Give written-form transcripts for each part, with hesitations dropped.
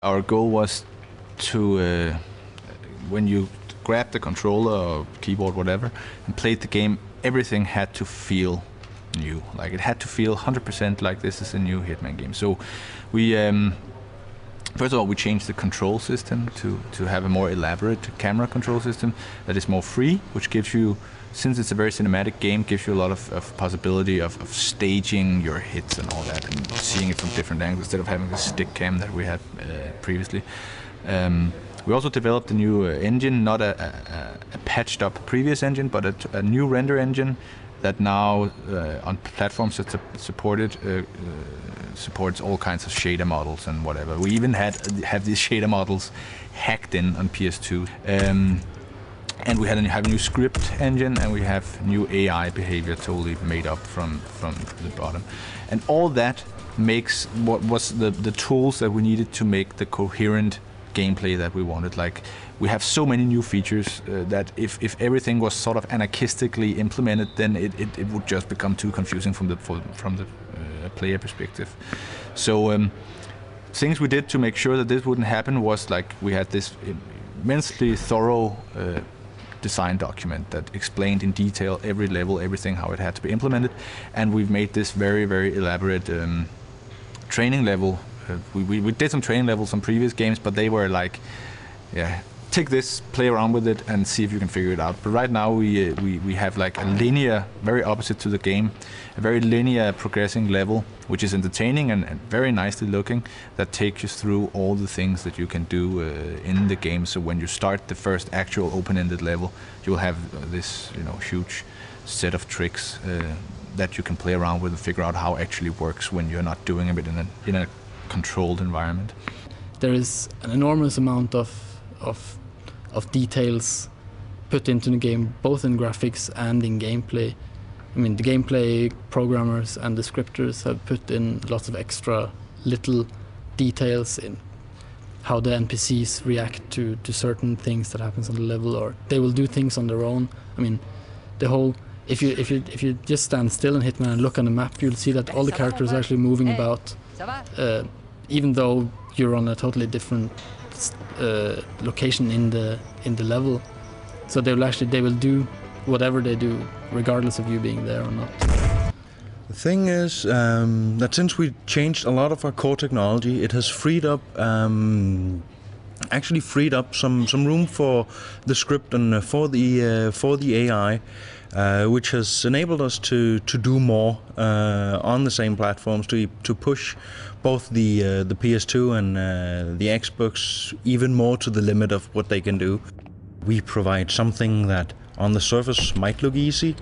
Our goal was to, when you grab the controller or keyboard, whatever, and played the game, everything had to feel new. Like it had to feel 100% like this is a new Hitman game. So we, first of all, we changed the control system to have a more elaborate camera control system that is more free, which gives you, since it's a very cinematic game, gives you a lot of possibility of staging your hits and all that, and seeing it from different angles instead of having the stick cam that we had previously. We also developed a new engine, not a patched up previous engine, but a new render engine that now on platforms that supports all kinds of shader models and whatever. We even have these shader models hacked in on PS2. And we have a new script engine, and we have new AI behavior totally made up from the bottom. And all that makes what was the tools that we needed to make the coherent gameplay that we wanted. Like, we have so many new features that if everything was sort of anarchistically implemented, then it would just become too confusing from the player perspective. So things we did to make sure that this wouldn't happen was, like, we had this immensely thorough design document that explained in detail every level, everything, how it had to be implemented, and we've made this very, very elaborate training level. We did some training levels on previous games, but they were like, yeah, take this, play around with it, and see if you can figure it out. But right now we have like a linear, very opposite to the game, a very linear progressing level, which is entertaining and very nicely looking, that takes you through all the things that you can do in the game. So when you start the first actual open-ended level, you'll have this, huge set of tricks that you can play around with and figure out how it actually works when you're not doing it in a controlled environment. There is an enormous amount of details put into the game, both in graphics and in gameplay. I mean, the gameplay programmers and the scripters have put in lots of extra little details in how the NPCs react to certain things that happens on the level, or they will do things on their own. I mean, the whole, if you just stand still in Hitman and look on the map, you'll see that all the characters are actually moving about, even though you're on a totally different location in the level. So they will do whatever they do, regardless of you being there or not. The thing is that since we changed a lot of our core technology, it has freed up, actually freed up some room for the script and for the AI, which has enabled us to do more on the same platforms, to push both the PS2 and the Xbox even more to the limit of what they can do. We provide something that on the surface might look easy,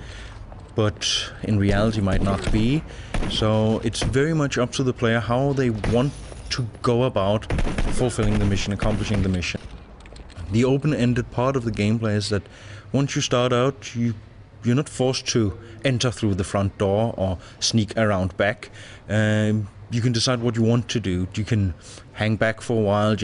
but in reality might not be. So it's very much up to the player how they want to go about fulfilling the mission, accomplishing the mission. The open-ended part of the gameplay is that once you start out, you're not forced to enter through the front door or sneak around back. You can decide what you want to do. You can hang back for a while,